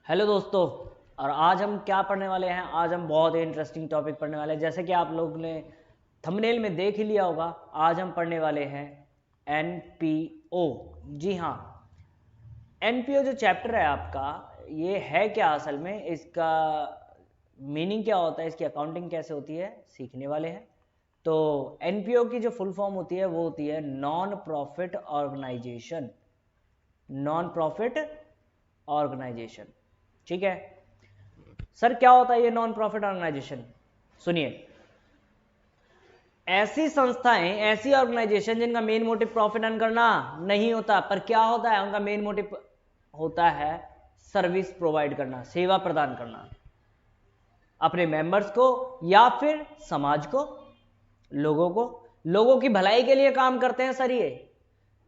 Hello दोस्तों। और आज हम क्या पढ़ने वाले हैं? आज हम बहुत ही इंटरेस्टिंग टॉपिक पढ़ने वाले हैं। जैसे कि आप लोग ने थंबनेल में देख ही लिया होगा, आज हम पढ़ने वाले हैं एनपीओ। जी हाँ, एनपीओ जो चैप्टर है आपका, ये है क्या असल में, इसका मीनिंग क्या होता है, इसकी अकाउंटिंग कैसे होती है, सीखने वाले हैं। तो एनपीओ की जो फुल फॉर्म होती है वो होती है non profit organisation. Non profit organisation, ठीक है। सर क्या होता है ये नॉन प्रॉफिट ऑर्गेनाइजेशन? सुनिए, ऐसी संस्थाएं, ऐसी ऑर्गेनाइजेशन जिनका मेन मोटिव प्रॉफिट अर्न करना नहीं होता, पर क्या होता है, उनका मेन मोटिव होता है सर्विस प्रोवाइड करना, सेवा प्रदान करना अपने मेंबर्स को या फिर समाज को, लोगों की भलाई के लिए काम करते हैं सर ये।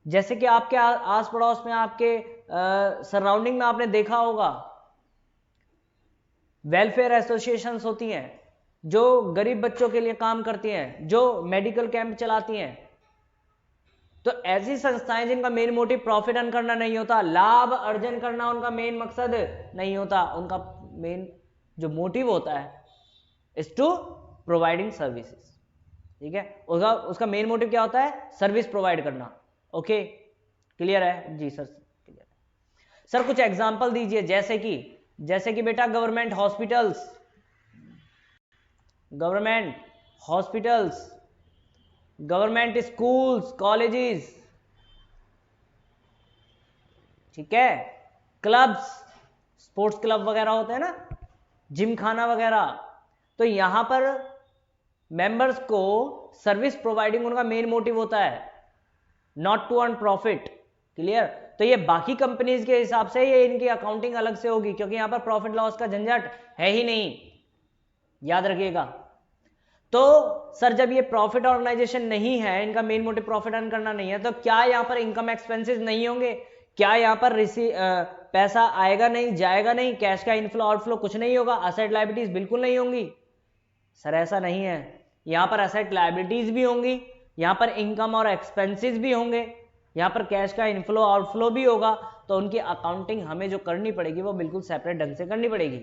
जैसे कि आपके आस पड़ोस में, आपके सराउंडिंग में आपने देखा होगा, वेलफेयर एसोसिएशंस होती हैं जो गरीब बच्चों के लिए काम करती हैं, जो मेडिकल कैंप चलाती हैं। तो ऐसी संस्थाएं जिनका मेन मोटिव प्रॉफिट अर्न करना नहीं होता, लाभ अर्जन करना उनका मेन मकसद नहीं होता, उनका मेन जो मोटिव होता है इज टू प्रोवाइडिंग सर्विसेज, ठीक है। उसका मेन मोटिव क्या होता है? सर्विस प्रोवाइड करना। ओके, क्लियर है जी सर? क्लियर है सर। कुछ एग्जांपल दीजिए, जैसे कि बेटा government hospitals, government schools, colleges, ठीक है, क्लब्स, स्पोर्ट्स क्लब वगैरह होते हैं ना, जिम खाना वगैरह। तो यहां पर मेंबर्स को सर्विस प्रोवाइडिंग उनका मेन मोटिव होता है, not to earn profit. Clear? तो ये बाकी कंपनीज के हिसाब से ये इनकी अकाउंटिंग अलग से होगी, क्योंकि यहां पर प्रॉफिट लॉस का झंझट है ही नहीं, याद रखिएगा। तो सर जब ये प्रॉफिट ऑर्गेनाइजेशन नहीं है, इनका मेन मोटिव प्रॉफिट अर्न करना नहीं है, तो क्या यहां पर इनकम एक्सपेंसेस नहीं होंगे? क्या यहां पर पैसा आएगा नहीं, जाएगा नहीं, कैश का इनफ्लो आउटफ्लो कुछ नहीं होगा, असेट लायबिलिटीज बिल्कुल नहीं होंगी? सर ऐसा नहीं है, यहां पर असेट लायबिलिटीज भी होंगी, यहां पर इनकम और एक्सपेंसेस भी होंगे, यहां पर कैश का इनफ्लो आउटफ्लो भी होगा। तो उनकी अकाउंटिंग हमें जो करनी पड़ेगी वो बिल्कुल सेपरेट ढंग से करनी पड़ेगी।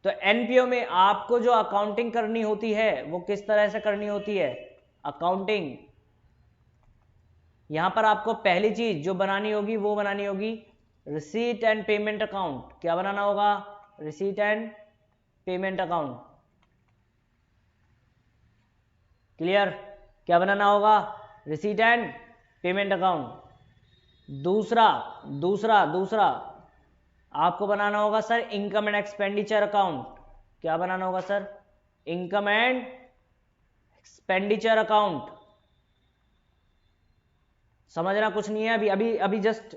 तो एनपीओ में आपको जो अकाउंटिंग करनी होती है वो किस तरह से करनी होती है? अकाउंटिंग यहां पर आपको पहली चीज जो बनानी होगी वो बनानी होगी रिसीट एंड पेमेंट अकाउंट। क्या बनाना होगा? Receipt and payment account. Clear? क्या बनाना होगा? Receipt and payment account. दूसरा आपको बनाना होगा sir income and expenditure account. क्या बनाना होगा sir? Income and expenditure account. समझना कुछ नहीं है, अभी अभी अभी जस्ट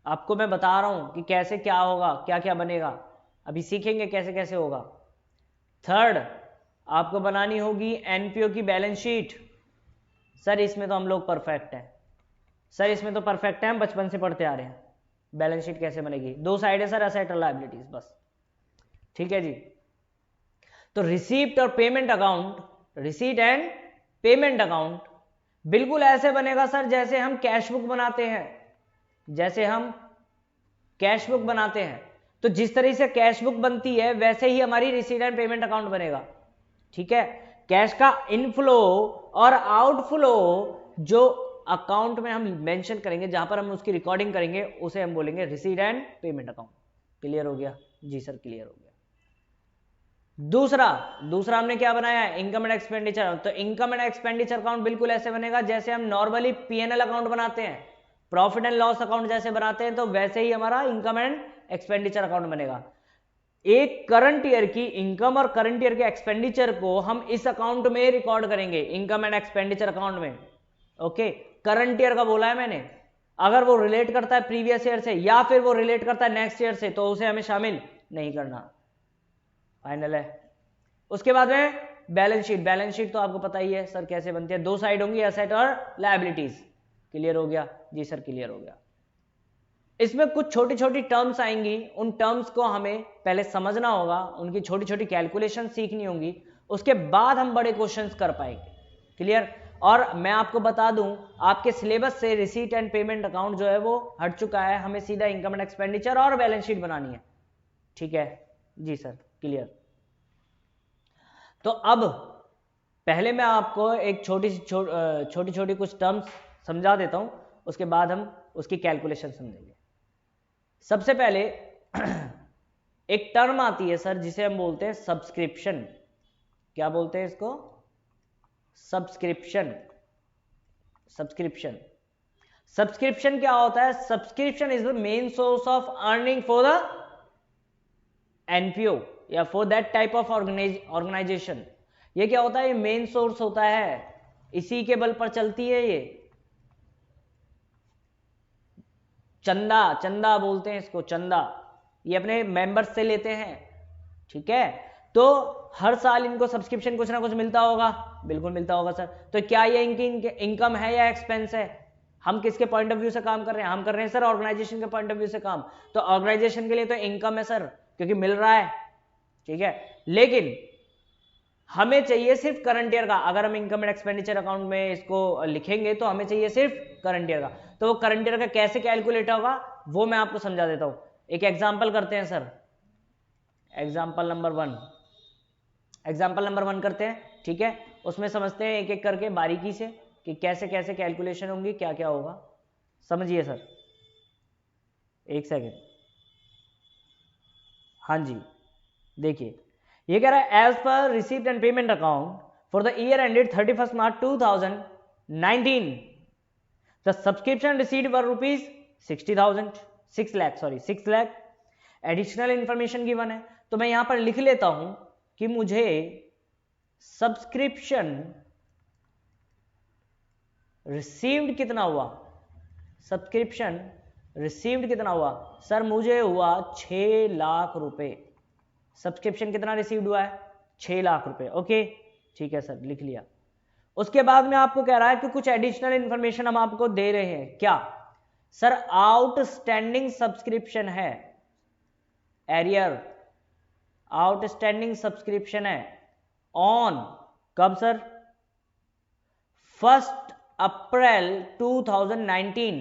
आपको मैं बता रहा हूं कि कैसे क्या होगा, क्या क्या बनेगा, अभी सीखेंगे कैसे कैसे होगा। थर्ड, आपको बनानी होगी एनपीओ की बैलेंस शीट। सर इसमें तो हम लोग परफेक्ट हैं, सर इसमें तो परफेक्ट है, हम बचपन से पढ़ते आ रहे हैं। बैलेंस शीट कैसे बनेगी? दो साइड है सर, असेट और लायबिलिटीज, बस, ठीक है जी। तो रिसीप्ट और payment account, receipt and payment account बिल्कुल ऐसे बनेगा सर जैसे हम कैश बुक बनाते हैं, जैसे हम कैश बुक बनाते हैं। तो जिस तरह से कैश बुक बनती है वैसे ही हमारी रिसीट एंड पेमेंट अकाउंट बनेगा, ठीक है। कैश का इनफ्लो और आउटफ्लो जो अकाउंट में हम मेंशन करेंगे, जहां पर हम उसकी रिकॉर्डिंग करेंगे, उसे हम बोलेंगे receipt and payment account. Clear हो गया जी सर? क्लियर हो गया। दूसरा हमने क्या बनाया? Income and expenditure. तो इनकम एंड एक्सपेंडिचर अकाउंट बिल्कुल ऐसे बनेगा जैसे हम नॉर्मली पीएनएल अकाउंट बनाते हैं, प्रॉफिट एंड लॉस अकाउंट जैसे बनाते हैं, तो वैसे ही हमारा इनकम एंड एक्सपेंडिचर अकाउंट बनेगा। एक करंट ईयर की इनकम और करंट ईयर के एक्सपेंडिचर को हम इस अकाउंट में रिकॉर्ड करेंगे, इनकम एंड एक्सपेंडिचर अकाउंट में। ओके, करंट ईयर का बोला है मैंने। अगर वो रिलेट करता है प्रीवियस ईयर से या फिर वो रिलेट करता है नेक्स्ट ईयर से, तो उसे हमें शामिल नहीं करना। फाइनल है। उसके बाद में बैलेंस शीट तो आपको पता ही है सर कैसे बनती है, दो साइड होंगी, एसेट और लायबिलिटीज। क्लियर हो गया जी सर? क्लियर हो गया। इसमें कुछ छोटी छोटी टर्म्स आएंगी, उन टर्म्स को हमें पहले समझना होगा, उनकी छोटी छोटी कैलकुलेशन सीखनी होंगी, उसके बाद हम बड़े क्वेश्चंस कर पाएंगे। क्लियर? और मैं आपको बता दूं, आपके सिलेबस से रिसीट एंड पेमेंट अकाउंट जो है वो हट चुका है, हमें सीधा इनकम एंड एक्सपेंडिचर और बैलेंस शीट बनानी है। ठीक है जी सर, क्लियर। तो अब पहले मैं आपको एक छोटी छोटी कुछ टर्म्स समझा देता हूं, उसके बाद हम उसकी कैलकुलेशन समझेंगे। सबसे पहले एक टर्म आती है सर जिसे हम बोलते हैं सब्सक्रिप्शन। क्या बोलते हैं इसको? सब्सक्रिप्शन। सब्सक्रिप्शन सब्सक्रिप्शन क्या होता है? Subscription is the main source of earning for the NPO या for that type of organisation. ये क्या होता है? ये मेन सोर्स होता है, इसी के बल पर चलती है ये। चंदा, चंदा बोलते हैं इसको, चंदा। ये अपने मेंबर्स से लेते हैं, ठीक है। तो हर साल इनको सब्सक्रिप्शन कुछ ना कुछ मिलता होगा, बिल्कुल मिलता होगा सर। तो क्या ये इनकी इनकम है या एक्सपेंस है? हम किसके पॉइंट ऑफ व्यू से काम कर रहे हैं? हम कर रहे हैं सर ऑर्गेनाइजेशन के पॉइंट ऑफ व्यू से काम। तो ऑर्गेनाइजेशन के लिए तो इनकम है सर, क्योंकि मिल रहा है, ठीक है। लेकिन हमें चाहिए सिर्फ करंट ईयर का। अगर हम इनकम एंड एक्सपेंडिचर अकाउंट में इसको लिखेंगे तो हमें चाहिए सिर्फ करंट ईयर का। तो वो करंट ईयर का कैसे कैलकुलेट होगा वो मैं आपको समझा देता हूं। एक एग्जांपल करते हैं सर, एग्जांपल नंबर वन करते हैं, ठीक है। उसमें समझते हैं एक एक करके बारीकी से कि कैसे कैसे कैलकुलेशन होंगी, क्या क्या होगा। समझिए सर, एक सेकेंड। हाँ जी, देखिए ये कह रहा है as per received and payment account for the year ended 31 March 2019 the subscription received were rupees 6 lakh. Additional information given है, तो मैं यहां पर लिख लेता हूं कि मुझे सब्सक्रिप्शन रिसीव्ड कितना हुआ। सब्सक्रिप्शन रिसीव्ड कितना हुआ सर? मुझे हुआ 6 लाख रुपए। सब्सक्रिप्शन कितना रिसीव्ड हुआ है? 6 लाख रुपए। ओके, ठीक है सर, लिख लिया। उसके बाद में आपको कह रहा है कि कुछ एडिशनल इंफॉर्मेशन हम आपको दे रहे हैं। क्या सर? आउटस्टैंडिंग सब्सक्रिप्शन है, एरियर आउटस्टैंडिंग सब्सक्रिप्शन है ऑन कब सर? 1 अप्रैल 2019।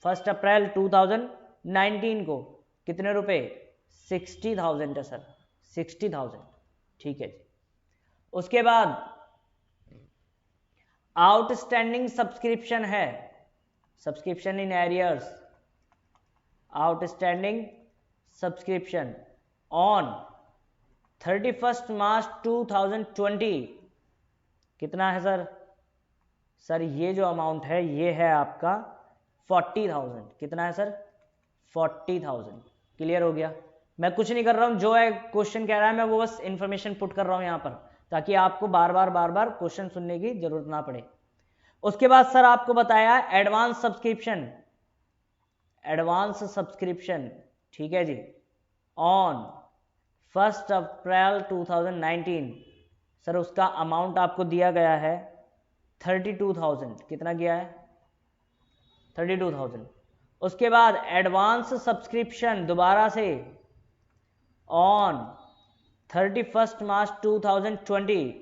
1 अप्रैल 2019 को कितने रुपए? 60,000 है सर, 60,000, ठीक है जी। उसके बाद आउटस्टैंडिंग सब्सक्रिप्शन है, subscription in arrears, outstanding subscription on 31 मार्च 2020 कितना है सर? सर ये जो अमाउंट है ये है आपका 40,000। कितना है सर? 40,000। क्लियर हो गया? मैं कुछ नहीं कर रहा हूं, जो है क्वेश्चन कह रहा है मैं वो बस इंफॉर्मेशन पुट कर रहा हूं यहां पर, ताकि आपको बार बार क्वेश्चन सुनने की जरूरत ना पड़े। उसके बाद सर आपको बताया एडवांस सब्सक्रिप्शन, एडवांस सब्सक्रिप्शन, ठीक है जी, ऑन 1 अप्रैल 2019। सर उसका अमाउंट आपको दिया गया है 32,000। कितना गया है? 32,000। उसके बाद एडवांस सब्सक्रिप्शन दोबारा से ऑन 31 मार्च 2020,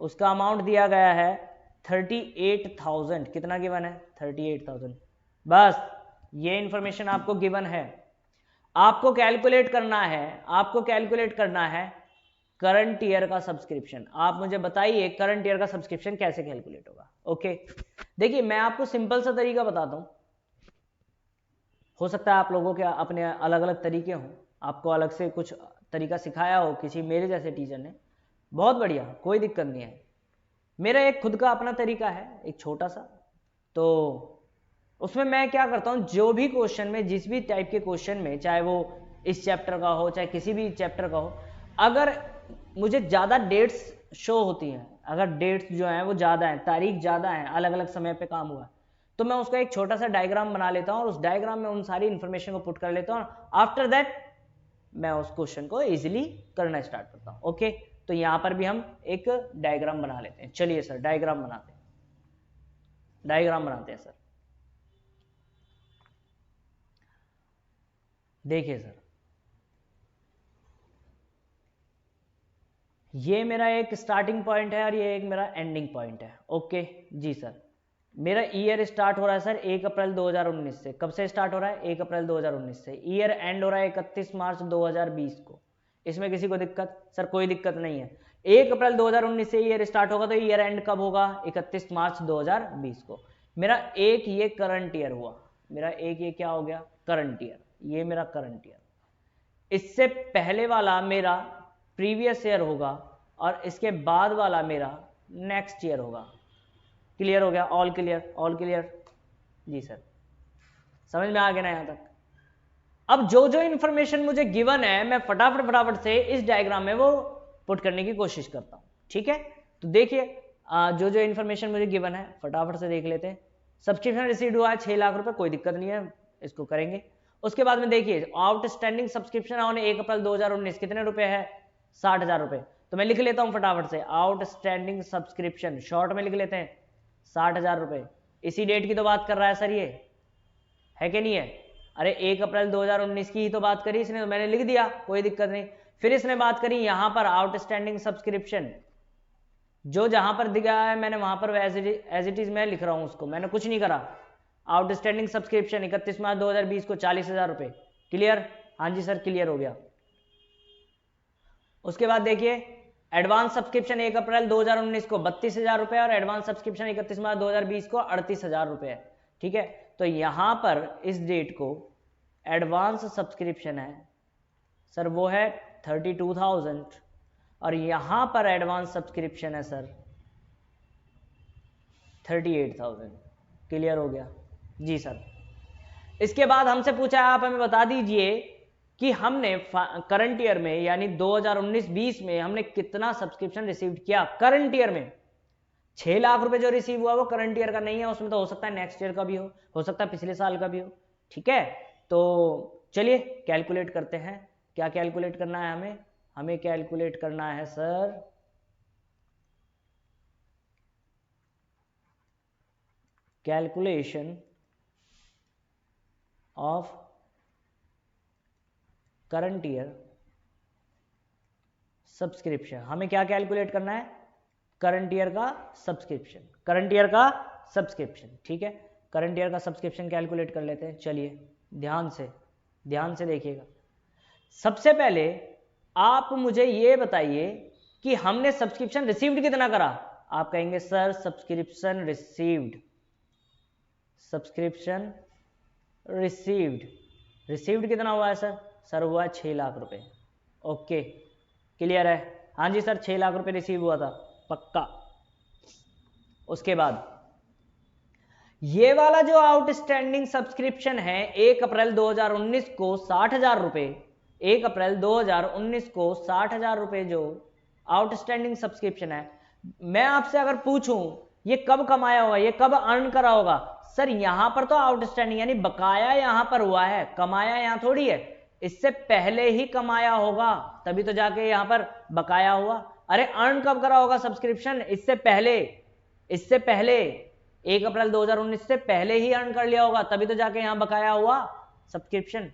उसका अमाउंट दिया गया है 38,000। कितना गिवन है? 38,000। बस ये इंफॉर्मेशन आपको गिवन है। आपको कैलकुलेट करना है करंट ईयर का सब्सक्रिप्शन। आप मुझे बताइए करंट ईयर का सब्सक्रिप्शन कैसे कैलकुलेट होगा। ओके, देखिए मैं आपको सिंपल सा तरीका बताता हूं, हो सकता है आप लोगों के अपने अलग अलग तरीके हों, आपको अलग से कुछ तरीका सिखाया हो किसी मेरे जैसे टीचर ने, बहुत बढ़िया, कोई दिक्कत नहीं है। मेरा एक खुद का अपना तरीका है, एक छोटा सा। तो उसमें मैं क्या करता हूं, जो भी क्वेश्चन में, जिस भी टाइप के क्वेश्चन में, चाहे वो इस चैप्टर का हो चाहे किसी भी चैप्टर का हो, अगर मुझे ज़्यादा डेट्स शो होती हैं, अगर डेट्स जो हैं वो ज़्यादा हैं, तारीख ज़्यादा है, अलग अलग समय पे काम हुआ, तो मैं उसका एक छोटा सा डायग्राम बना लेता हूँ और उस डायग्राम में उन सारी इंफॉर्मेशन को पुट कर लेता हूँ। आफ्टर दैट मैं उस क्वेश्चन को इजीली करना स्टार्ट करता हूँ। ओके, तो यहां पर भी हम एक डायग्राम बना लेते हैं। चलिए सर डायग्राम बनाते हैं सर। देखिए सर, ये मेरा एक स्टार्टिंग पॉइंट है और ये एक मेरा एंडिंग पॉइंट है। ओके जी सर, मेरा ईयर स्टार्ट हो रहा है सर 1 अप्रैल 2019 से। कब से स्टार्ट हो रहा है? 1 अप्रैल 2019 से। ईयर एंड हो रहा है 31 मार्च 2020 को। इसमें किसी को दिक्कत? सर कोई दिक्कत नहीं है। 1 अप्रैल 2019 से ईयर स्टार्ट होगा तो ईयर एंड कब होगा? 31 मार्च 2020 को। मेरा एक ये करंट ईयर हुआ, मेरा एक ये क्या हो गया? Current year. ये मेरा करंट ईयर। इससे पहले वाला मेरा प्रीवियस ईयर होगा और इसके बाद वाला मेरा नेक्स्ट ईयर होगा। क्लियर हो गया? All clear? ऑल क्लियर जी सर, समझ में आ गया ना यहां तक? अब जो जो इंफॉर्मेशन मुझे गिवन है मैं फटाफट से इस डायग्राम में वो पुट करने की कोशिश करता हूं। ठीक है, तो देखिए जो जो इंफॉर्मेशन मुझे गिवन है फटाफट से देख लेते हैं। सब्सक्रिप्शन रिसीव्ड हुआ है 6 लाख रुपए, कोई दिक्कत नहीं है, इसको करेंगे। उसके बाद में देखिए आउटस्टैंडिंग सब्सक्रिप्शन ऑन 1 अप्रैल 2019 कितने रुपए है? 60,000 रुपए। तो मैं लिख लेता हूं फटाफट से, आउटस्टैंडिंग सब्सक्रिप्शन शॉर्ट में लिख लेते हैं 60,000 रुपए। इसी डेट की तो बात कर रहा है सर, ये है कि नहीं है? अरे 1 अप्रैल 2019 की ही तो बात करी इसने, तो मैंने लिख दिया, कोई दिक्कत नहीं। फिर इसने बात करी यहां पर आउटस्टैंडिंग सब्सक्रिप्शन, जो जहां पर दिया है मैंने वहां पर एज इट इज मैं लिख रहा हूं उसको, मैंने कुछ नहीं करा। आउटस्टैंडिंग सब्सक्रिप्शन 31 मार्च 2020 को 40,000 रुपए। क्लियर? हाँ जी सर क्लियर हो गया। उसके बाद देखिए एडवांस सब्सक्रिप्शन 1 अप्रैल 2019 को 32,000 रुपए और एडवांस सब्सक्रिप्शन 31 मार्च 2020 को 38,000 रुपए है। ठीक है, तो यहां पर इस डेट को एडवांस सब्सक्रिप्शन है सर वो है 32,000 और यहां पर एडवांस सब्सक्रिप्शन है सर 38,000। क्लियर हो गया जी सर। इसके बाद हमसे पूछा है आप हमें बता दीजिए कि हमने करंट ईयर में यानी 2019-20 में हमने कितना सब्सक्रिप्शन रिसीव किया। करंट ईयर में 6 लाख रुपए जो रिसीव हुआ वो करंट ईयर का नहीं है, उसमें तो हो सकता है नेक्स्ट ईयर का भी हो सकता है पिछले साल का भी हो। ठीक है, तो चलिए कैलकुलेट करते हैं। क्या कैलकुलेट करना है हमें? हमें कैलकुलेट करना है sir calculation of current year subscription. हमें क्या कैलकुलेट करना है? करंट ईयर का सब्सक्रिप्शन, करंट ईयर का सब्सक्रिप्शन। ठीक है, करंट ईयर का सब्सक्रिप्शन कैलकुलेट कर लेते हैं। चलिए ध्यान से देखिएगा। सबसे पहले आप मुझे ये बताइए कि हमने सब्सक्रिप्शन रिसीव्ड कितना करा। आप कहेंगे सर सब्सक्रिप्शन रिसीव्ड कितना हुआ है सर? सर हुआ है 6 लाख रुपए। ओके क्लियर है? हाँ जी सर 6 लाख रुपए रिसीव हुआ था पक्का। उसके बाद ये वाला जो आउटस्टैंडिंग सब्सक्रिप्शन है 1 अप्रैल 2019 को 60,000 रुपए, 1 अप्रैल 2019 को 60,000 रुपए जो आउटस्टैंडिंग सब्सक्रिप्शन है, मैं आपसे अगर पूछूं ये कब कमाया होगा, ये कब अर्न करा होगा? सर यहां पर तो आउटस्टैंडिंग यानी बकाया यहां पर हुआ है, कमाया यहां थोड़ी है। इससे पहले ही कमाया होगा तभी तो जाके यहां पर बकाया हुआ। अरे अर्न कब करा होगा सब्सक्रिप्शन? इससे पहले 1 अप्रैल 2019 से पहले ही अर्न कर लिया होगा तभी तो जाके यहां बकाया हुआ सब्सक्रिप्शन।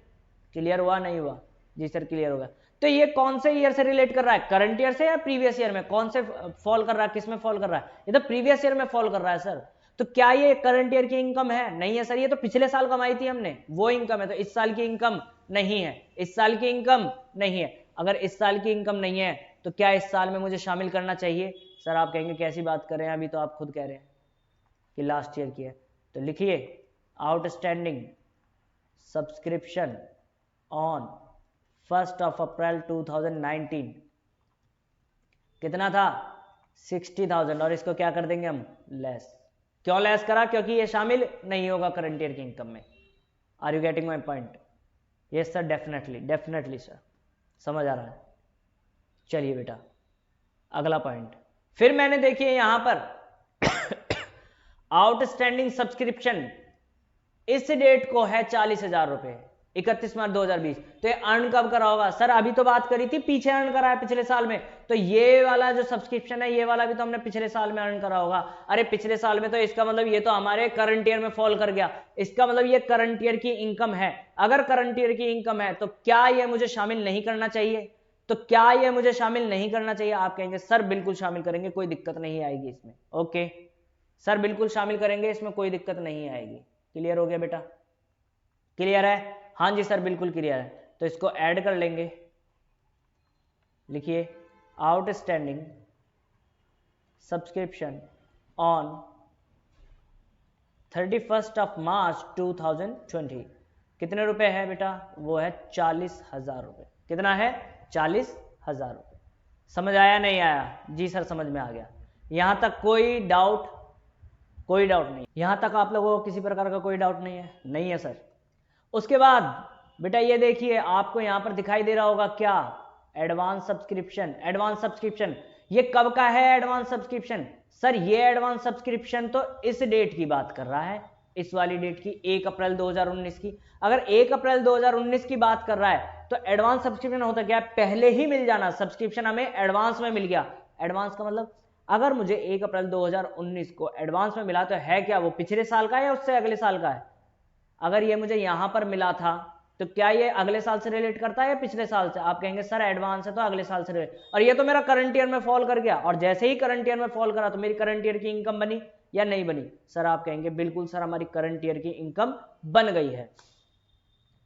क्लियर हुआ नहीं हुआ? जी सर क्लियर होगा। तो ये कौन से ईयर से रिलेट कर रहा है? करंट ईयर से या प्रीवियस ईयर में? कौन से फॉल कर रहा है, किस में फॉल कर रहा है? ये तो प्रीवियस ईयर में फॉल कर रहा है सर। तो क्या ये करंट ईयर की इनकम है? नहीं है सर, ये तो पिछले साल कमाई थी हमने वो इनकम है, तो इस साल की इनकम नहीं है, इस साल की इनकम नहीं है। अगर इस साल की इनकम नहीं है तो क्या इस साल में मुझे शामिल करना चाहिए? सर आप कहेंगे कैसी बात कर रहे हैं, अभी तो आप खुद कह रहे हैं कि लास्ट ईयर की है। तो लिखिए आउटस्टैंडिंग सब्सक्रिप्शन ऑन 1 अप्रैल 2019 कितना था? 60,000 और इसको क्या कर देंगे हम? लेस। क्यों लेस करा? क्योंकि ये शामिल नहीं होगा करंट ईयर की इनकम में। Are you getting my point? Yes sir definitely sir, समझ आ रहा है। चलिए बेटा अगला पॉइंट। फिर मैंने देखिए यहां पर आउटस्टैंडिंग सब्सक्रिप्शन इस डेट को है 40,000 रुपए 31 मार्च 2020। तो ये अर्न कब करा होगा? सर अभी तो बात करी थी पीछे अर्न करा है पिछले साल में, तो ये वाला जो सब्सक्रिप्शन है ये वाला भी तो हमने पिछले साल में अर्न करा होगा। अरे पिछले साल में तो इसका मतलब ये तो हमारे करंट ईयर में फॉल कर गया, इसका मतलब ये करंट ईयर की इनकम है। अगर करंट ईयर की इनकम है तो क्या ये मुझे शामिल नहीं करना चाहिए? तो क्या ये मुझे शामिल नहीं करना चाहिए? आप कहेंगे सर बिल्कुल शामिल करेंगे, कोई दिक्कत नहीं आएगी इसमें। ओके सर बिल्कुल शामिल करेंगे, इसमें कोई दिक्कत नहीं आएगी। क्लियर हो गया बेटा? क्लियर है? हाँ जी सर बिल्कुल क्लियर है। तो इसको ऐड कर लेंगे, लिखिए आउटस्टैंडिंग सब्सक्रिप्शन ऑन 31 मार्च 2020 कितने रुपए है बेटा? वो है 40,000 रुपये। कितना है? 40,000 रुपये। समझ आया नहीं आया? जी सर समझ में आ गया। यहां तक कोई डाउट? कोई डाउट नहीं? यहां तक आप लोगों को किसी प्रकार का कोई डाउट नहीं है? नहीं है सर। उसके बाद बेटा ये देखिए, आपको यहां पर दिखाई दे रहा होगा क्या? Advance subscription. एडवांस सब्सक्रिप्शन ये कब का है? एडवांस सब्सक्रिप्शन सर ये एडवांस सब्सक्रिप्शन तो इस डेट की बात कर रहा है, इस वाली डेट की, 1 अप्रैल 2019 की। अगर 1 अप्रैल 2019 की बात कर रहा है तो एडवांस सब्सक्रिप्शन होता क्या है? पहले ही मिल जाना। सब्सक्रिप्शन हमें एडवांस में मिल गया। एडवांस का मतलब अगर मुझे 1 अप्रैल 2019 को एडवांस में मिला तो है क्या? वो पिछले साल का है या उससे अगले साल का है? अगर ये मुझे यहां पर मिला था तो क्या ये अगले साल से रिलेट करता है या पिछले साल से? आप कहेंगे सर एडवांस है तो अगले साल से रिलेट, और ये तो मेरा करंट ईयर में फॉल कर गया, और जैसे ही करंट ईयर में फॉल करा तो मेरी करंट ईयर की इनकम बनी या नहीं बनी? सर आप कहेंगे बिल्कुल सर हमारी करंट ईयर की इनकम बन गई है।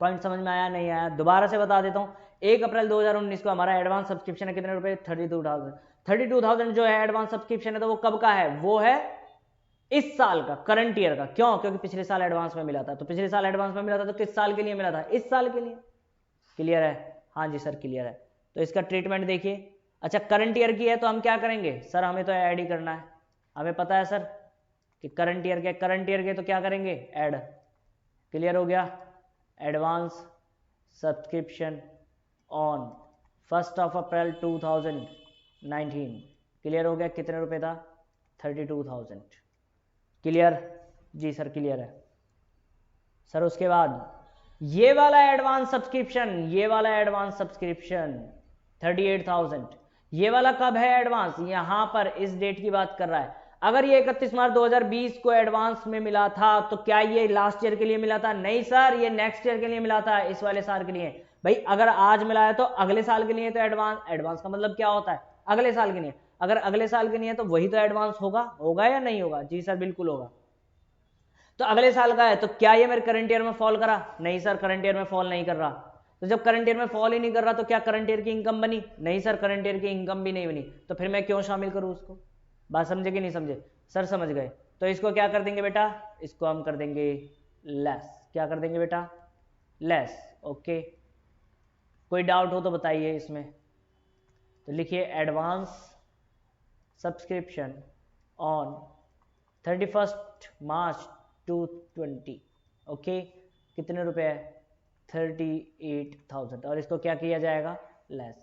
पॉइंट समझ में आया नहीं आया? दोबारा से बता देता हूं, 1 अप्रैल 2019 को हमारा एडवांस सब्सक्रिप्शन है कितने रुपए? 32,000। 32,000 जो है एडवांस सब्सक्रिप्शन है तो वो कब का है? वो है इस साल का, करंट ईयर का। क्यों? क्योंकि पिछले साल एडवांस में मिला था। तो पिछले साल एडवांस में मिला था तो किस साल के लिए मिला था? इस साल के लिए। क्लियर है? हाँ जी सर क्लियर है। तो इसका ट्रीटमेंट देखिए। अच्छा करंट ईयर की है तो हम क्या करेंगे सर? हमें तो ऐड ही करना है। हमें पता है सर कि करंट ईयर के, करंट ईयर के तो क्या करेंगे? ऐड। क्लियर हो गया? Advance subscription on 1 April 2019। Clear हो गया? कितने रुपए था? 32,000। क्लियर? जी सर क्लियर है सर। उसके बाद ये वाला एडवांस सब्सक्रिप्शन, ये वाला एडवांस सब्सक्रिप्शन 38,000, ये वाला कब है एडवांस? यहां पर इस डेट की बात कर रहा है। अगर ये 31 मार्च 2020 को एडवांस में मिला था तो क्या ये लास्ट ईयर के लिए मिला था? नहीं सर, ये नेक्स्ट ईयर के लिए मिला था, इस वाले साल के लिए। भाई अगर आज मिला है तो अगले साल के लिए तो एडवांस, एडवांस का मतलब क्या होता है? अगले साल के लिए। अगर अगले साल के लिए तो वही तो एडवांस होगा। होगा या नहीं होगा? जी सर बिल्कुल होगा। तो अगले साल का है तो क्या ये मेरे करंट ईयर में फॉल करा? नहीं सर, करंट ईयर में फॉल नहीं कर रहा। तो जब करंट ईयर में फॉल ही नहीं कर रहा तो क्या करंट ईयर की इनकम बनी? नहीं सर, करंट ईयर की इनकम भी नहीं बनी। तो फिर मैं क्यों शामिल करूं उसको? बात समझे कि नहीं समझे? सर समझ गए। तो इसको क्या कर देंगे बेटा? इसको हम कर देंगे लेस। क्या कर देंगे बेटा? लेस। ओके, कोई डाउट हो तो बताइए इसमें। तो लिखिए advance subscription on 31 March 220। Okay, कितने रुपए है? 38,000। और इसको क्या किया जाएगा? लेस।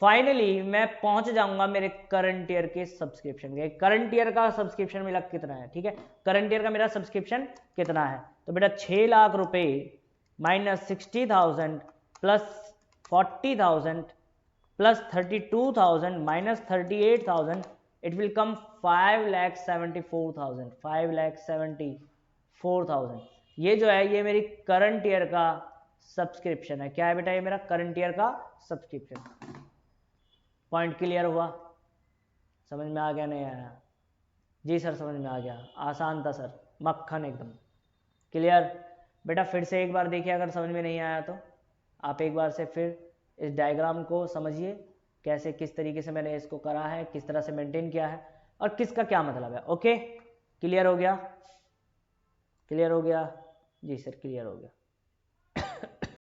फाइनली मैं पहुंच जाऊंगा मेरे करंट ईयर के सब्सक्रिप्शन के। करंट ईयर का सब्सक्रिप्शन मेरा कितना है? ठीक है, करंट ईयर का मेरा सब्सक्रिप्शन कितना है? तो बेटा 6 लाख रुपए minus 60,000 plus 40,000 plus 32,000 minus 38,000, it will come 5,74,000। 5,74,000 ये जो है ये मेरी करंट ईयर का सब्सक्रिप्शन है। क्या है बेटा? ये मेरा करंट ईयर का सब्सक्रिप्शन। पॉइंट क्लियर हुआ? समझ में आ गया नहीं आया? जी सर समझ में आ गया। आसान था सर, मक्खन एकदम। क्लियर? बेटा फिर से एक बार देखिए, अगर समझ में नहीं आया तो आप एक बार से फिर इस डायग्राम को समझिए, कैसे किस तरीके से मैंने इसको करा है, किस तरह से मेंटेन किया है और किसका क्या मतलब है। ओके, क्लियर हो गया? क्लियर हो गया? जी सर क्लियर हो गया।